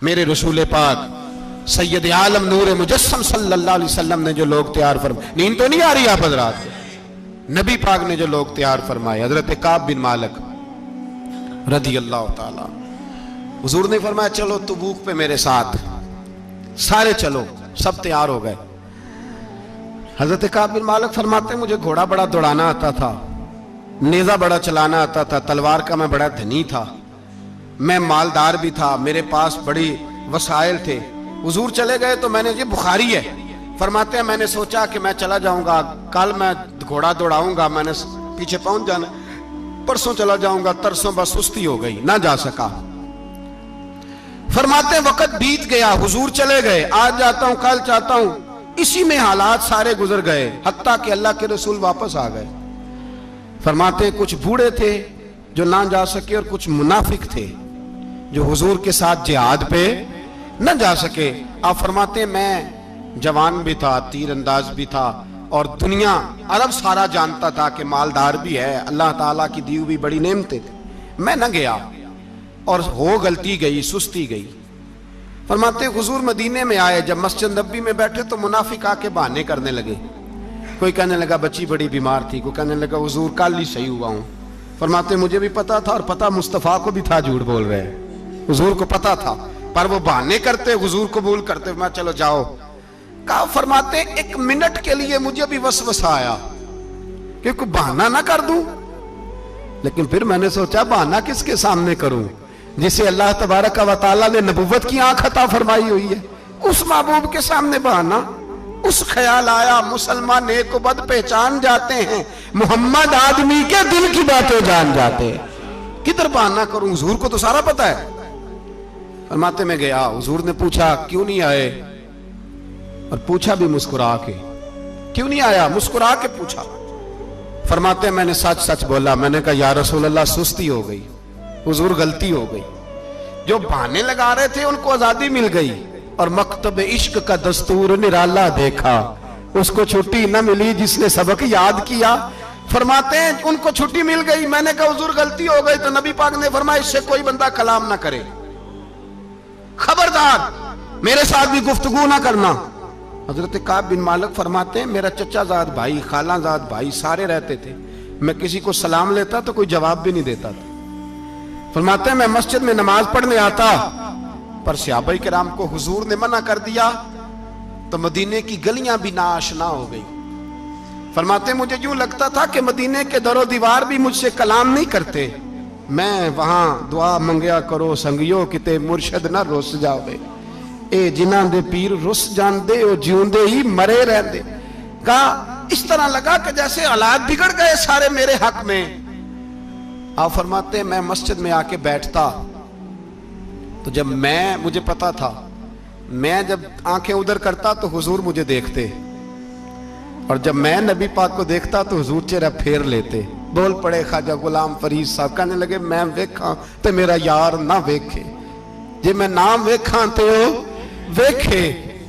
मेरे रसूल पाक सैयद आलम नूर मुजस्सम सल्लल्लाहु अलैहि वसल्लम ने जो लोग तैयार फरमाए, नींद तो नहीं आ रही आप हजरात, नबी पाक ने जो लोग तैयार फरमाए, हजरत काब बिन मालिक रदी अल्लाह ताला, हुजूर ने फरमाया चलो तबूक पे मेरे साथ, सारे चलो, सब तैयार हो गए। हजरत काब बिन मालिक फरमाते मुझे घोड़ा बड़ा दौड़ाना आता था, नेजा बड़ा चलाना आता था, तलवार का मैं बड़ा धनी था, मैं मालदार भी था, मेरे पास बड़ी वसाइल थे। हुजूर चले गए तो मैंने, ये बुखारी है, फरमाते हैं मैंने सोचा कि मैं चला जाऊंगा, कल मैं घोड़ा दौड़ाऊंगा, मैंने पीछे पहुंच जाना, परसों चला जाऊंगा, तरसों बस सुस्ती हो गई, ना जा सका। फरमाते वक्त बीत गया, हुजूर चले गए, आज जाता हूं कल चाहता हूं, इसी में हालात सारे गुजर गए, हत्ता कि अल्लाह के रसूल वापस आ गए। फरमाते कुछ बूढ़े थे जो ना जा सके और कुछ मुनाफिक थे जो हुजूर के साथ जिहाद पे न जा सके। आप फरमाते मैं जवान भी था, तीर अंदाज भी था, और दुनिया अरब सारा जानता था कि मालदार भी है, अल्लाह ताला की दी हुई बड़ी नेमतें थी, मैं न गया और हो गलती गई, सुस्ती गई। फरमाते हुजूर मदीने में आए, जब मस्जिद नबी में बैठे तो मुनाफिक आके बहाने करने लगे, कोई कहने लगा बच्ची बड़ी बीमार थी, कोई कहने लगा हुजूर कल ही सही हुआ हूं। फरमाते मुझे भी पता था और पता मुस्तफा को भी था झूठ बोल रहे हैं, हुजूर को पता था, पर वो बहाने करते, हुजूर कबूल करते, मैं चलो जाओ। कहा फरमाते एक मिनट के लिए मुझे भी वसवसा आया कि कोई बहाना ना कर दूं, लेकिन फिर मैंने सोचा बहाना किसके सामने करूं, जिसे अल्लाह तबारक व तआला ने नबुव्वत की आंख अता फरमाई हुई है, उस महबूब के सामने बहाना। उस ख्याल आया मुसलमान नेक को बद पहचान जाते हैं, मोहम्मद आदमी के दिल की बातें जान जाते हैं, किधर बहाना करूं, हुजूर को तो सारा पता है। फरमाते में गया, हुजूर ने पूछा क्यों नहीं आए, और पूछा भी मुस्कुरा के, क्यों नहीं आया, मुस्कुरा के पूछा। फरमाते मैंने सच सच बोला, मैंने कहा या रसूल अल्लाह सुस्ती हो गई, हुजूर गलती हो गई। जो बहाने लगा रहे थे उनको आजादी मिल गई, और मकतब इश्क का दस्तूर निराला देखा, उसको छुट्टी न मिली जिसने सबक याद किया। फरमाते हैं उनको छुट्टी मिल गई, मैंने कहा हुजूर गलती हो गई, तो नबी पाक ने फरमाया इससे कोई बंदा कलाम ना करे, खबरदार मेरे साथ भी गुफ्तगू ना करना। हजरत काब बिन मालिक फरमाते हैं मेरा चचाजाद भाई, खालाजाद भाई सारे रहते थे, मैं किसी को सलाम लेता तो कोई जवाब भी नहीं देता था। फरमाते हैं मैं मस्जिद में नमाज पढ़ने आता, पर सहाबा किराम को हुजूर ने मना कर दिया तो मदीने की गलियां भी नाआशना हो गई। फरमाते मुझे यूं लगता था कि मदीने के दरो दीवार भी मुझसे कलाम नहीं करते, मैं वहां दुआ मंगया करो संगियो किते मुर्शद ना रुस जावे, ए जिन्हां दे पीर रुस जांदे ओ जिउंदे ही मरे रहंदे। कहा इस तरह लगा कि जैसे हालात बिगड़ गए सारे मेरे हक में। आप फरमाते मैं मस्जिद में आके बैठता तो जब मुझे पता था, मैं जब आंखें उधर करता तो हुजूर मुझे देखते, और जब मैं नबी पाक को देखता तो हुजूर चेहरा फेर लेते। बोल पड़े ख्वाजा गुलाम फरीद साहब, कहने लगे मैं वेखा तो मेरा यार ना वेखे, जे मैं ना वेखा तो वेखे,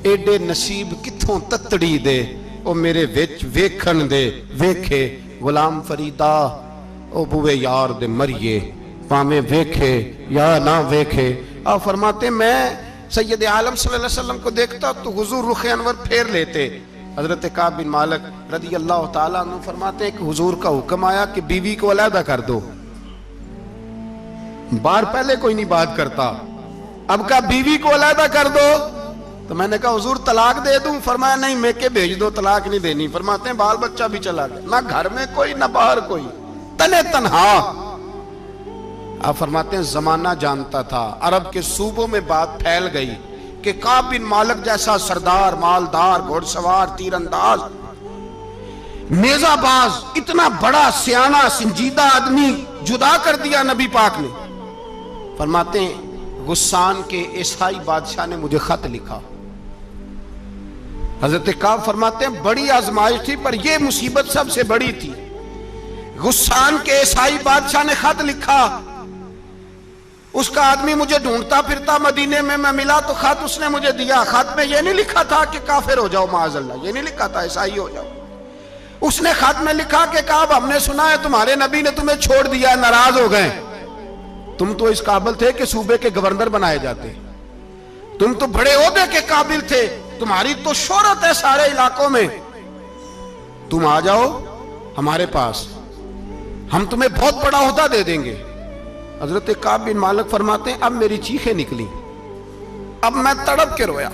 एडे नसीब किथों ततड़ी दे ओ मेरे विच वेखन दे वेखे। गुलाम फरीदा ओ बुए यार दे मरिए, भावें वेखे या ना वेखे। आप फरमाते मैं सैयद आलम सल्लल्लाहु अलैहि वसल्लम को देखता तो हुजूर रुख अनवर फेर लेते। हजरत काब बिन मालिक रदी अल्लाह ताला अन्हु फरमाते हैं कि हुजूर का हुक्म आया कि बीवी को अलहदा कर दो। बार पहले कोई नहीं बात करता, अब कहा बीवी को अलहदा कर दो, तो मैंने कहा हुजूर तलाक दे दूं, फरमाया नहीं मेके भेज दो, तलाक नहीं देनी। फरमाते हैं बाल बच्चा भी चला गया, ना घर में कोई ना बाहर कोई, तने तन्हा। आप फरमाते हैं जमाना जानता था, अरब के सूबों में बात फैल गई कि काब बिन मालिक जैसा सरदार, मालदार, घुड़सवार, तीरंदाज, नेजाबाज, इतना बड़ा सियाना संजीदा आदमी जुदा कर दिया नबी पाक ने। फरमाते हैं गुस्सान के ईसाई बादशाह ने मुझे खत लिखा। हजरत काब फरमाते हैं बड़ी आजमाइश थी, पर यह मुसीबत सबसे बड़ी थी। गुस्सान के ईसाई बादशाह ने खत लिखा, उसका आदमी मुझे ढूंढता फिरता मदीने में, मैं मिला तो खत उसने मुझे दिया। खत में यह नहीं लिखा था कि काफिर हो जाओ माअज़ल्लाह, यह नहीं लिखा था ईसाई हो जाओ। उसने खत में लिखा कि काब हमने सुना है तुम्हारे नबी ने तुम्हें छोड़ दिया, नाराज हो गए, तुम तो इस काबिल थे कि सूबे के गवर्नर बनाए जाते। तुम तो बड़े ओहदे के काबिल थे, तुम्हारी तो शोहरत है सारे इलाकों में, तुम आ जाओ हमारे पास, हम तुम्हें बहुत बड़ा ओहदा दे देंगे। हजरत काब बिन मालिक फरमाते हैं, अब मेरी चीखें निकली, अब मैं तड़प के रोया।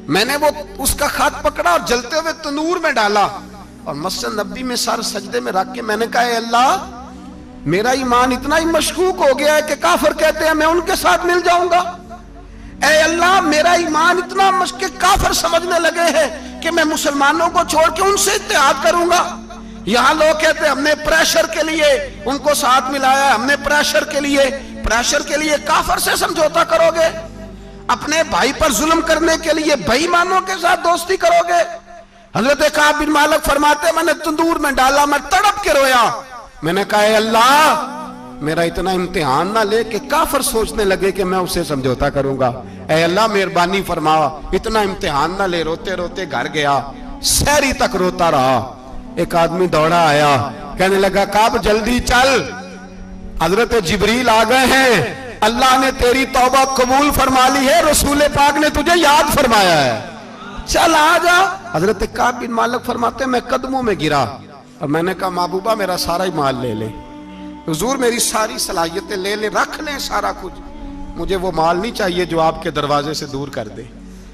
मैंने वो उसका खत पकड़ा और जलते हुए तनूर में डाला और मस्जिद नबी में सर सजदे में रख के मैंने कहा, अल्लाह मेरा ईमान इतना ही मशकूक हो गया है कि काफिर कहते हैं मैं उनके साथ मिल जाऊंगा। ऐ अल्लाह मेरा ईमान इतना मशकूक, काफिर समझने लगे हैं कि मैं मुसलमानों को छोड़ के उनसे इत्तेहाद करूंगा। यहां लोग कहते हैं हमने प्रेशर के लिए उनको साथ मिलाया, हमने प्रेशर के लिए काफिर से समझौता करोगे, अपने भाई पर जुल्म करने के लिए बेईमानों के साथ दोस्ती करोगे। हजरत काब बिन मालिक फरमाते मैंने तंदूर में डाला, मैं तड़प के रोया। मैंने कहा अल्लाह मेरा इतना इम्तिहान ना ले कि काफिर सोचने लगे कि मैं उससे समझौता करूंगा। ऐ अल्लाह मेहरबानी फरमा, इतना इम्तिहान ना ले। रोते रोते घर गया, सहरी तक रोता रहा। एक आदमी दौड़ा आया, कहने लगा काब जल्दी चल, हजरत जिब्रील आ गए हैं, अल्लाह ने तेरी तौबा कबूल फरमा ली है, रसूल पाक ने तुझे याद फरमाया है, चल आ जा। हजरत काब बिन मालिक फरमाते मैं कदमों में गिरा और मैंने कहा महबूबा मेरा सारा ही माल ले ले, हुजूर मेरी सारी सलाहियतें ले ले, रख ले सारा कुछ, मुझे वो माल नहीं चाहिए जो आपके दरवाजे से दूर कर दे।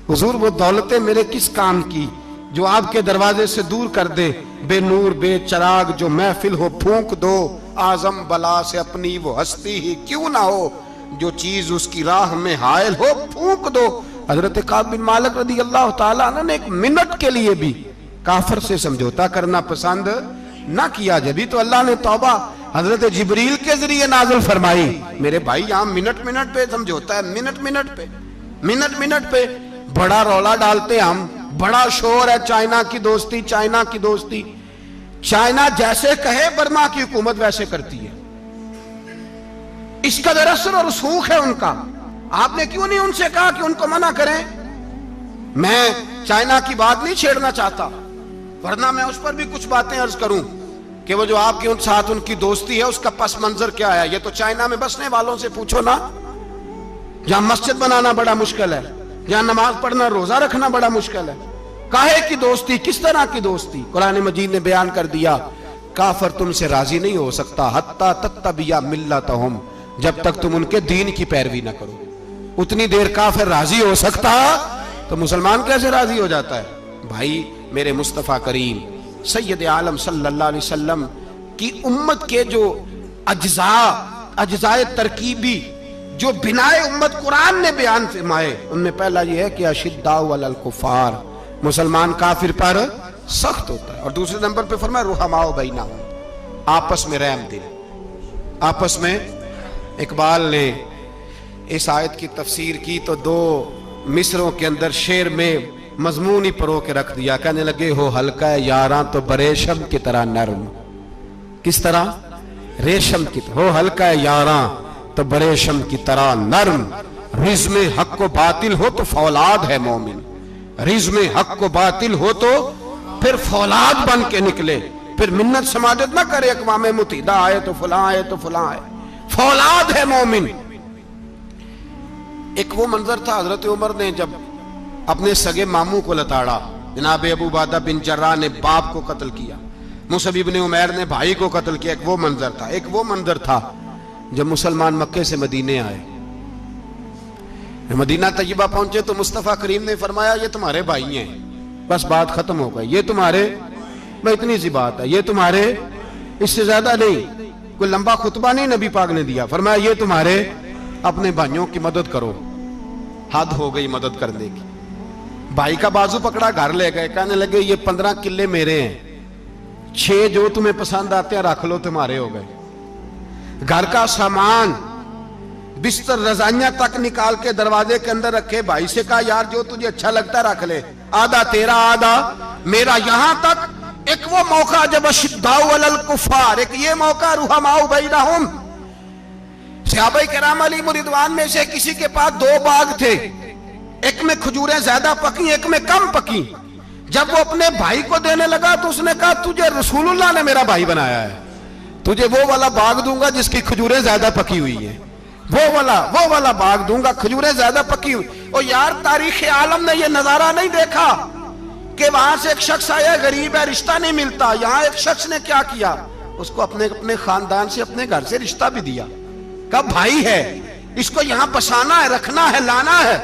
हुजूर वो दौलतें मेरे किस काम की जो आपके दरवाजे से दूर कर दे। बेनूर बेचराग जो महफिल हो फूंक दो, आजम बला से अपनी वो हस्ती ही क्यों ना हो, जो चीज उसकी राह में हायल हो फूंक दो। हजरत काब बिन मालिक रदी अल्लाह ताला अन्हु ने एक मिनट के लिए भी काफिर से समझौता करना पसंद ना किया। जब तो अल्लाह ने तौबा हजरत जिब्रील के जरिए नाज़िल फरमाई। मेरे भाई यहाँ मिनट मिनट पे समझौता है, मिनट मिनट पे बड़ा रौला डालते हम, बड़ा शोर है चाइना की दोस्ती, चाइना की दोस्ती। चाइना जैसे कहे बर्मा की हुकूमत वैसे करती है, इसका असर और रसूख है उनका। आपने क्यों नहीं उनसे कहा कि उनको मना करें? मैं चाइना की बात नहीं छेड़ना चाहता, वरना मैं उस पर भी कुछ बातें अर्ज करूं कि वो जो आपके उन साथ उनकी दोस्ती है उसका पस मंजर क्या है। ये तो चाइना में बसने वालों से पूछो ना, जहां मस्जिद बनाना बड़ा मुश्किल है, जहां नमाज पढ़ना रोजा रखना बड़ा मुश्किल है। काहे की दोस्ती, किस तरह की दोस्ती? कुरान मजीद ने बयान कर दिया, काफिर तुमसे राजी नहीं हो सकता हत्ता तत्तबिया मिल्लतहुम, जब तक तुम उनके दीन की पैरवी ना करो। उतनी देर काफिर राजी हो सकता तो मुसलमान कैसे राजी हो जाता है? भाई मेरे मुस्तफा करीम सैयद आलम सल्लल्लाहु अलैहि वसल्लम की उम्मत के जो अज्जाए तरकीबी जो बिनाए उम्मत कुरान ने बयान फरमाए, उनमें पहला यह है कि अशिद्दाउ अलल कुफार, मुसलमान काफिर पर सख्त होता है। और दूसरे नंबर पे फरमाया रुहमाओ बैनहुम, आपस में रहम दिल, आपस में। इकबाल ने इस आयत की तफसीर की तो दो मिसरों के अंदर शेर में मजमून ही परो के रख दिया। कहने लगे हो हल्का यारां तो बरेशम की तरह नरम। किस तरह? रेशम की तरह। हो हल्का यारां तो बरेशम की तरह नरम, रिज में हक को बातिल हो तो फौलाद है मोमिन, रिज में हक को बातिल हो तो फिर फौलाद बन के निकले, फिर मिन्नत समाजत ना करे अक़वाम मुत्तहिदा आए तो फलां आए तो फलां आए, फौलाद है मोमिन। एक वो मंजर था, हजरत उमर ने जब अपने सगे मामू को लताड़ा, जनाब अबू उबादा बिन जर्राह ने बाप को कत्ल किया, मुसअब इब्न उमैर ने भाई को कत्ल किया। एक वो मंजर था। एक वो मंजर था जब मुसलमान मक्के से मदीने आए, मदीना तैयबा पहुंचे तो मुस्तफा करीम ने फरमाया ये तुम्हारे भाई हैं, बस बात खत्म हो गई। ये तुम्हारे, भाई इतनी सी बात है, ये तुम्हारे, इससे ज्यादा नहीं। कोई लंबा खुतबा नहीं नबी पाक ने दिया। फरमाया ये तुम्हारे, अपने भाइयों की मदद करो। हद हो गई मदद करने की। भाई का बाजू पकड़ा, घर ले गए, कहने लगे ये 15 किले मेरे हैं, 6 जो तुम्हें पसंद आते हैं रख लो, तुम्हारे हो गए। घर का सामान बिस्तर रजाइयां तक निकाल के दरवाजे के अंदर रखे। भाई से कहा यार जो तुझे अच्छा लगता है रख ले, आधा तेरा आधा मेरा। यहां तक एक वो मौका जब अशिद्दाउ अलल कुफार, एक ये मौका रुहमाउ बैनहुम। सहाबाए किराम अलैहिम रिदवान में से किसी के पास 2 बाग थे, एक में खजूरें ज्यादा पकी, एक में कम पकी। जब वो अपने भाई को देने लगा तो उसने कहा तुझे रसूलुल्लाह ने मेरा भाई बनाया है, तुझे वो वाला बाग दूंगा जिसकी खजूरें ज्यादा पकी हुई है, वो वाला बाग दूंगा, खजूरें ज्यादा पकी हुई। और यार तारीख आलम ने ये नजारा नहीं देखा कि वहां से एक शख्स आया, गरीब है, रिश्ता नहीं मिलता। यहां एक शख्स ने क्या किया, उसको अपने अपने खानदान से, अपने घर से रिश्ता भी दिया। कब भाई है, इसको यहां बसाना है, रखना है, लाना है।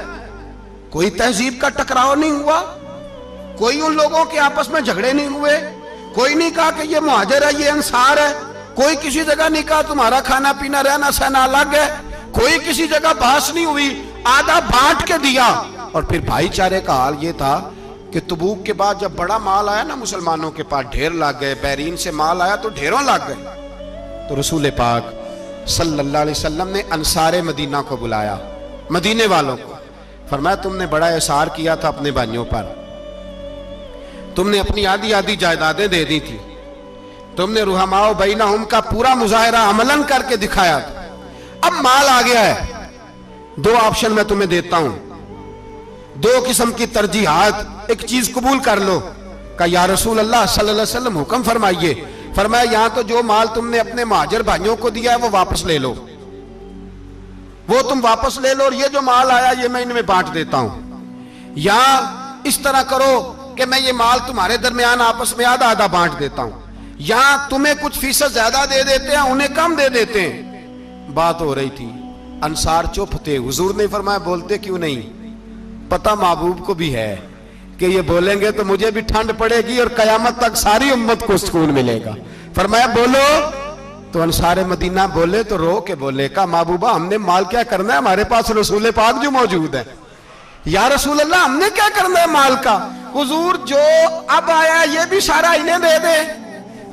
कोई तहजीब का टकराव नहीं हुआ, कोई उन लोगों के आपस में झगड़े नहीं हुए, कोई नहीं कहा कि ये मुहाजिर है, ये अंसार है, कोई किसी जगह नहीं कहा तुम्हारा खाना पीना रहना सहना अलग है, कोई किसी जगह बहस नहीं हुई, आधा बांट के दिया। और फिर भाईचारे का हाल ये था कि तबूक के बाद जब बड़ा माल आया ना मुसलमानों के पास, ढेर लग गए, बैरीन से माल आया तो ढेरों लग गए। तो रसूल पाक सल्लल्लाहु अलैहि वसल्लम ने अंसारे मदीना को बुलाया, मदीने वालों को, फरमाया तुमने बड़ा एहसार किया था अपने भाइयों पर, तुमने अपनी आधी आधी जायदादें दे दी थी, तुमने रुहमाओ बैनहुम का पूरा मुजाहिरा अमलन करके दिखाया था। अब माल आ गया है, दो ऑप्शन मैं तुम्हें देता हूं, दो किस्म की तरजीहात, एक चीज कबूल कर लो। का या रसूल अल्लाह सल्लल्लाहु अलैहि वसल्लम हुक्म फरमाइए। फरमाया यहां तो जो माल तुमने अपने महाजिर भाइयों को दिया है वो वापस ले लो, वो तुम वापस ले लो, और ये जो माल आया ये मैं इनमें बांट देता हूं। या इस तरह करो कि मैं ये माल तुम्हारे दरमियान आपस में आधा आधा बांट देता हूं, या तुम्हें कुछ फीसद ज्यादा दे देते हैं, उन्हें कम दे देते हैं। बात हो रही थी, अंसार चुप थे। हुजूर ने फरमाया बोलते क्यों नहीं, पता महबूब को भी है कि ये बोलेंगे तो मुझे भी ठंड पड़ेगी और कयामत तक सारी उम्मत को सुकून मिलेगा। फरमाया बोलो। तो अंसारे मदीना बोले तो रो के बोले, का महबूबा हमने माल क्या करना है, हमारे पास रसूल पाक जो मौजूद है। या रसूल अल्लाह हमने क्या करना है माल का, हुजूर जो अब आया ये भी सारा इन्हें दे दे,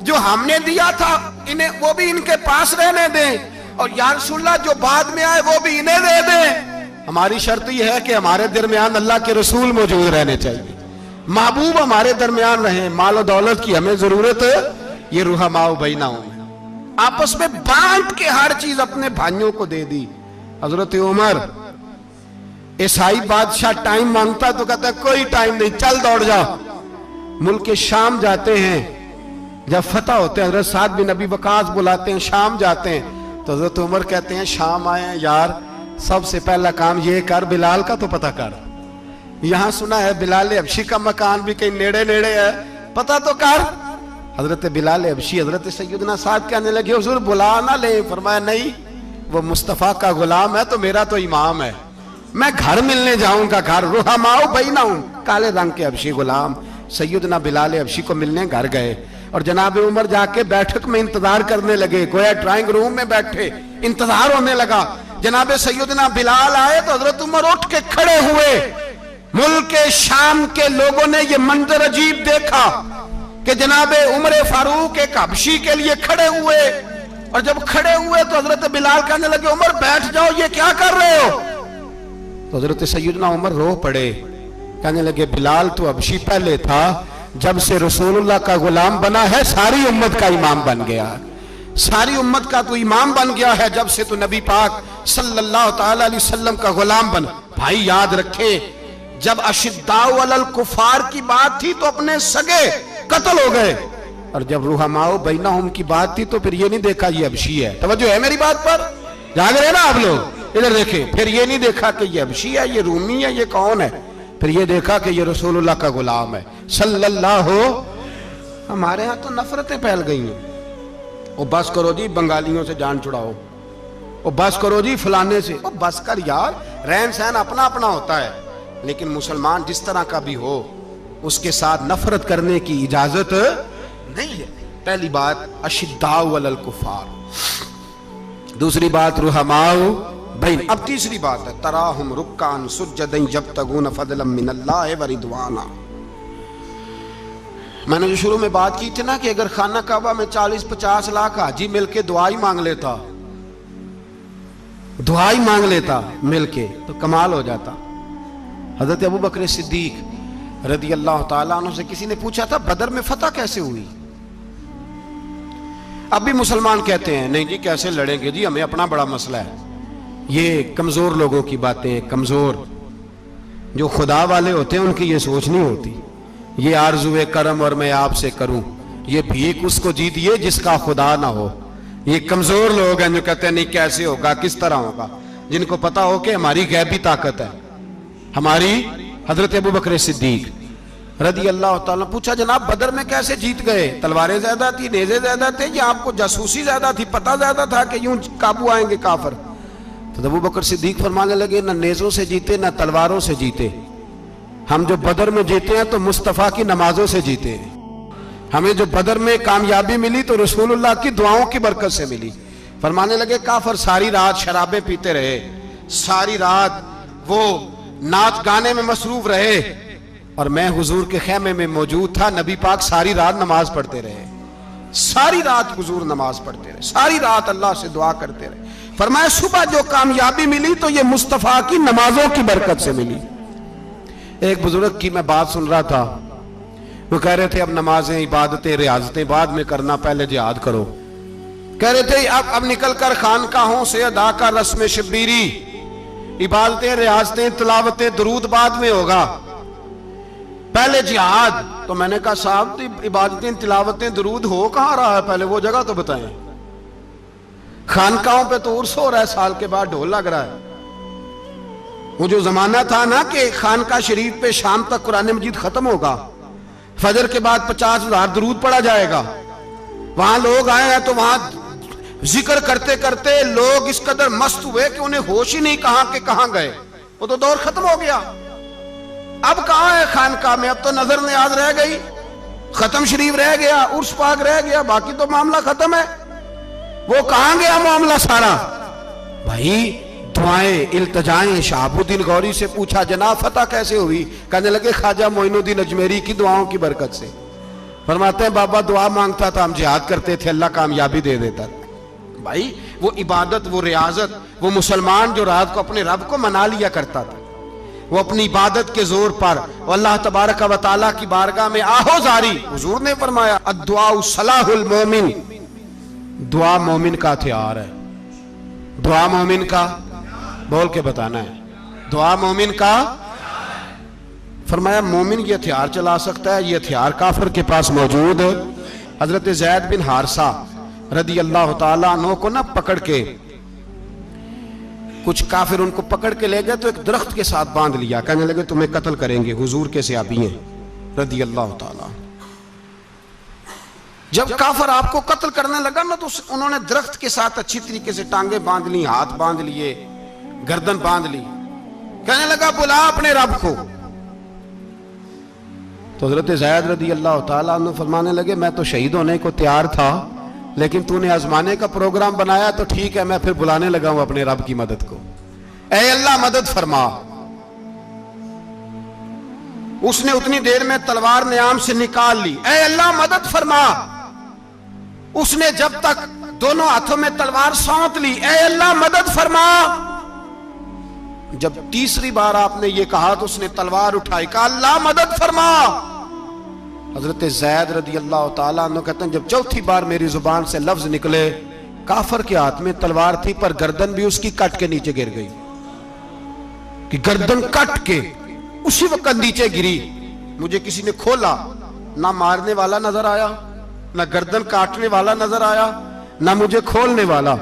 जो हमने दिया था इन्हें वो भी इनके पास रहने दें, और या रसूलल्लाह जो बाद में आए वो भी इन्हें दे दें। हमारी शर्त यह है कि हमारे दरमियान अल्लाह के रसूल मौजूद रहने चाहिए, महबूब हमारे दरमियान रहे, माल और दौलत की हमें जरूरत है, ये रुहमाओ बैनहुम आपस में बांट के हर चीज अपने भाइयों को दे दी। हजरत उमर, ईसाई बादशाह टाइम मांगता तो कहता कोई टाइम नहीं, चल दौड़ जाओ। मुल्क शाम जाते हैं, जब फतह होते हैं, हजरत साद बिन नबी वकास बुलाते हैं, शाम जाते हैं, तो हजरत उमर कहते हैं शाम आए हैं यार, सबसे पहला काम ये कर, बिलाल का तो पता कर, यहां सुना है बिलाल हबशी का मकान भी कहीं नेड़े नेड़े है, पता तो कर। हजरत बिलाल हबशी हजरत सैयदना साद कहने लगे हुजूर बुला ना ले। फरमाया नहीं, वो मुस्तफा का गुलाम है तो मेरा तो इमाम है, मैं घर मिलने जाऊंगा, घर रुहमाओ बैनहुम, काले रंग के हबशी गुलाम सैयदना बिलाल हबशी को मिलने घर गए, और जनाब उमर जाके बैठक में इंतजार करने लगे, गोया ड्राइंग रूम में बैठे इंतजार होने लगा। जनाब सैयदना बिलाल आए तो हजरत उमर उठ के खड़े हुए। मुल्क शाम के लोगों ने यह मंजर अजीब देखा कि जनाब उमर फारूक एक हबशी के लिए खड़े हुए, और जब खड़े हुए तो हजरत बिलाल कहने लगे उमर बैठ जाओ, ये क्या कर रहे हो। तो हजरत सैयदना उमर रो पड़े, कहने लगे बिलाल तो हबशी पहले था, जब से रसूलुल्लाह का गुलाम बना है सारी उम्मत का इमाम बन गया, सारी उम्मत का तो इमाम बन गया है, जब से तो नबी पाक सल्लल्लाहु ताला अलैहि वसल्लम का गुलाम बना। भाई याद रखे, जब अशिद्दाउ अलल कुफार की बात थी तो अपने सगे कत्ल हो गए, और जब रुहमाओ बैनहुम की बात थी तो फिर ये नहीं देखा ये हबशी है। तवज्जो है मेरी बात पर, जाग रहे ना आप लोग, इधर देखें। फिर ये नहीं देखा कि ये हबशी है, ये रूमी है, ये कौन है, फिर ये देखा कि ये रसूलुल्लाह का गुलाम है सल्लल्लाहु। हमारे यहाँ तो नफरतें फैल गई हैं, ओ बस करो जी बंगालियों से जान छुड़ाओ, ओ बस करो जी फलाने से, ओ बस कर यार, रहन सहन अपना अपना होता है, लेकिन मुसलमान जिस तरह का भी हो उसके साथ नफरत करने की इजाजत नहीं है। पहली बात अशिद्दाउ अलल कुफार, दूसरी बात रुहमाओ बैन। अब तीसरी बात है तराहुम रुक्कान सुज्जदन यब्तगून फदलन मिनल्लाहि व रिदवाना। मैंने जो शुरू में बात की थी ना कि अगर खाना काबा में 40-50 लाख हाजी मिलके दुआई मांग लेता, दुआई मांग लेता मिलके, तो कमाल हो जाता। हजरत अबू बकर सिद्दीक रदी अल्लाह ताला अन्हु से किसी ने पूछा था बदर में फतह कैसे हुई। अब भी मुसलमान कहते हैं नहीं जी कैसे लड़ेंगे जी, हमें अपना बड़ा मसला है। ये कमजोर लोगों की बातें, कमजोर जो खुदा वाले होते हैं उनकी ये सोच नहीं होती। ये आरजुए करम और मैं आपसे करूं, ये भीख उसको जीतिए जिसका खुदा ना हो। ये कमजोर लोग हैं जो कहते हैं नहीं कैसे होगा, किस तरह होगा। जिनको पता हो कि हमारी गैबी ताकत है, हमारी हजरत अबू बकर सिद्दीक रदी अल्लाह ताला। पूछा जनाब बदर में कैसे जीत गए? तलवारें ज्यादा थी, नेज़े ज्यादा थे, या आपको जासूसी ज्यादा थी, पता ज्यादा था कि यूं काबू आएंगे काफिर? तो अबू बकर सिद्दीक फरमाने लगे ना नेज़ों से जीते ना तलवारों से जीते, हम जो बदर में जीते हैं तो मुस्तफ़ा की नमाजों से जीते हैं। हमें जो बदर में कामयाबी मिली तो रसूलुल्लाह की दुआओं की बरकत से मिली। फरमाने लगे काफिर सारी रात शराबें पीते रहे, सारी रात वो नाच गाने में मसरूफ रहे, और मैं हुजूर के खेमे में मौजूद था। नबी पाक सारी रात नमाज पढ़ते रहे, सारी रात हुजूर नमाज पढ़ते रहे, सारी रात अल्लाह से दुआ करते रहे। फरमाया सुबह जो कामयाबी मिली तो ये मुस्तफ़ा की नमाजों की बरकत से मिली। एक बुजुर्ग की मैं बात सुन रहा था, वो कह रहे थे अब नमाजें इबादतें रियाजतें बाद में करना, पहले जिहाद करो। कह रहे थे अब निकल कर खानकाहों से अदा का रस्म शब्बीरी, इबादतें रियाजतें तिलावतें दुरूद बाद में होगा, पहले जिहाद। तो मैंने कहा साहब तो इबादतें तिलावतें दुरूद हो कहां रहा है, पहले वो जगह तो बताएं। खानकाहों पे तो उर्स हो रहा है, साल के बाद ढोल लग रहा है। वो जो जमाना था ना कि खानका शरीफ पे शाम तक कुरान मजीद खत्म होगा, फजर के बाद 50,000 दुरूद पढ़ा जाएगा, वहां लोग आए हैं तो वहां जिक्र करते करते लोग इस कदर मस्त हुए कि उन्हें होश ही नहीं कहां के कहां गए। वो तो दौर खत्म हो गया। अब कहां है खानका में? अब तो नजर नियाज रह गई, खत्म शरीफ रह गया, उर्स पाक रह गया, बाकी तो मामला खत्म है। वो कहां गया मामला सारा? भाई दुआएं इल्तजाएं। शहाबुद्दीन गौरी से पूछा जनाब फतह कैसे हुई? कहने लगे ख्वाजा मोइनुद्दीन अजमेरी की दुआओं की बरकत से। फरमाते हैं बाबा दुआ मांगता था, हम जिहाद करते थे, अल्लाह कामयाबी दे देता था। भाई वो इबादत, वो रियाजत, वो मुसलमान जो रात को अपने रब को मना लिया करता था, वो अपनी इबादत के जोर पर अल्लाह तबारक व तआला की बारगाह में आहो जारी। हुजूर ने फरमाया अद्दुआ सलाहुल मोमिन, दुआ मोमिन का हथियार है। दुआ मोमिन का, बोल के बताना है, दुआ मोमिन का। फरमाया मोमिन ये हथियार चला सकता है, ये हथियार काफिर के पास मौजूद है। हजरत ज़ैद बिन हारसा रदी अल्लाह ताला अन्हु को ना पकड़ के कुछ काफिर उनको पकड़ के ले गए तो एक दरख्त के साथ बांध लिया। कहने लगे तुम्हें कत्ल करेंगे, हुजूर के सहाबी हैं रदी अल्लाह ताला। जब काफिर आपको कत्ल करने लगा ना तो उन्होंने दरख्त के साथ अच्छी तरीके से टांगे बांध ली, हाथ बांध लिए, गर्दन बांध ली। कहने लगा बुला अपने रब को। तो हजरत ज़ैद रदी अल्लाह ताला अन्हु फरमाने लगे मैं तो शहीद होने को तैयार था, लेकिन तूने आजमाने का प्रोग्राम बनाया तो ठीक है, मैं फिर बुलाने लगा हूं अपने रब की मदद को। ऐ अल्लाह मदद फरमा। उसने उतनी देर में तलवार नियाम से निकाल ली। ऐ अल्लाह मदद फरमा। उसने जब तक दोनों हाथों में तलवार सौंप ली, ऐ अल्लाह मदद फरमा। जब तीसरी बार आपने ये कहा तो उसने तलवार उठाई, कहा अल्लाह मदद फरमा। हजरत ज़ैद रदी अल्लाह ताला अन्हु कहते हैं जब चौथी बार मेरी जुबान से लफ्ज निकले, काफिर के हाथ में तलवार थी पर गर्दन भी उसकी कट के नीचे गिर गई, कि गर्दन कट के उसी वक्त नीचे गिरी। मुझे किसी ने खोला, ना मारने वाला नजर आया, ना गर्दन काटने वाला नजर आया, ना मुझे खोलने वाला।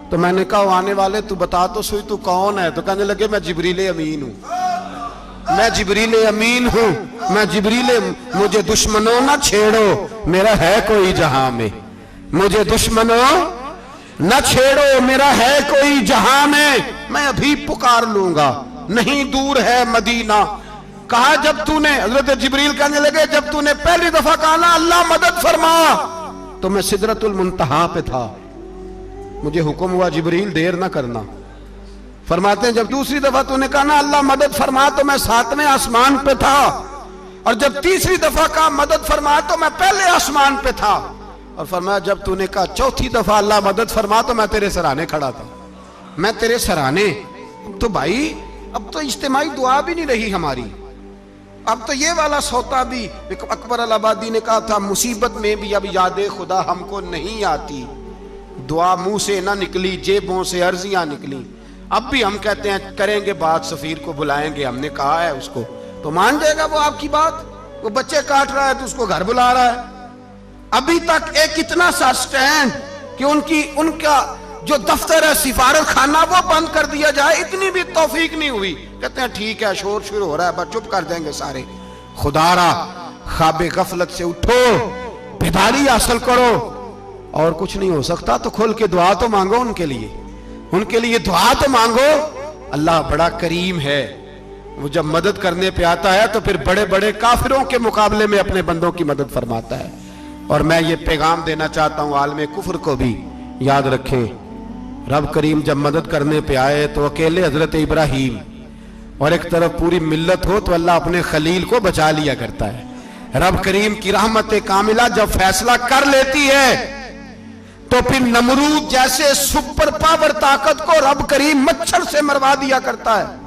तो मैंने कहा आने वाले तू बता तो सही तू कौन है? तो कहने लगे मैं जिब्रील अमीन हूं, मैं जिब्रील अमीन हूं, मैं जिब्रील, मुझे दुश्मनों ना छेड़ो, मेरा है कोई जहां में, मुझे दुश्मनों न छेड़ो, मेरा है कोई जहां में, मैं अभी पुकार लूंगा, नहीं दूर है मदीना। कहा जब तूने, हजरत जिब्रील कहने लगे जब तूने पहली दफा कहा ना अल्लाह मदद फरमा, तो मैं सिदरतुल मुंतहा पे था, मुझे हुक्म हुआ जिब्रील देर ना करना। फरमाते हैं जब दूसरी दफा तूने कहा ना अल्लाह मदद फरमा तो मैं 7वें आसमान पे था, और जब तीसरी दफा कहा मदद फरमा तो मैं पहले आसमान पे था, और फरमाया जब तूने कहा चौथी दफा अल्लाह मदद फरमा तो मैं तेरे सराहने खड़ा था, मैं तेरे सराहने। तो भाई अब तो इज्तिमाई दुआ भी नहीं रही हमारी, अब तो ये वाला सौता भी। अकबर अल आबादी ने कहा था मुसीबत में भी अब याद खुदा हमको नहीं आती, दुआ मुंह से ना निकली जेबों से अर्जियां निकली। अब भी हम कहते हैं करेंगे बात, सफीर को बुलाएंगे, हमने कहा है उसको, तो मान जाएगा वो आपकी बात? वो बच्चे काट रहा है तो उसको घर बुला रहा है। अभी तक एक इतना सा स्टैंड कि उनका जो दफ्तर है सिफारत खाना वो बंद कर दिया जाए, इतनी भी तौफीक नहीं हुई। कहते हैं ठीक है शोर शुरू हो रहा है, बस चुप कर देंगे सारे। खुदारा ख्वाबे गफलत से उठो, बेदारी हासिल करो। और कुछ नहीं हो सकता तो खोल के दुआ तो मांगो उनके लिए दुआ तो मांगो। अल्लाह बड़ा करीम है, वो जब मदद करने पे आता है तो फिर बड़े बड़े काफिरों के मुकाबले में अपने बंदों की मदद फरमाता है। और मैं ये पैगाम देना चाहता हूं आलमे कुफर को भी, याद रखें रब करीम जब मदद करने पे आए तो अकेले हजरत इब्राहीम और एक तरफ पूरी मिल्लत हो तो अल्लाह अपने खलील को बचा लिया करता है। रब करीम की रहमत कामिला जब फैसला कर लेती है तो फिर नमरूद जैसे सुपर पावर ताकत को रब करीम मच्छर से मरवा दिया करता है।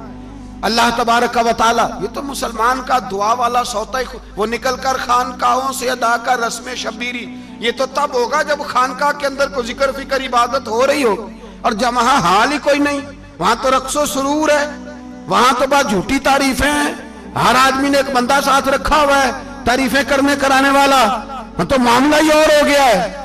अल्लाह तबारक व तआला, ये तो मुसलमान का दुआ वाला सौता ही, वो निकलकर खानकाहों से अदा कर रस्म शबीरी, ये तो तब होगा जब खानकाह के अंदर कोई जिक्र फिक्र इबादत हो रही हो। और जब वहां हाल ही कोई नहीं, वहां तो रक्सो सुरूर है, वहां तो बात झूठी तारीफें हैं, हर आदमी ने एक बंदा साथ रखा हुआ है तारीफें करने कराने वाला, तो मामला ही और हो गया है।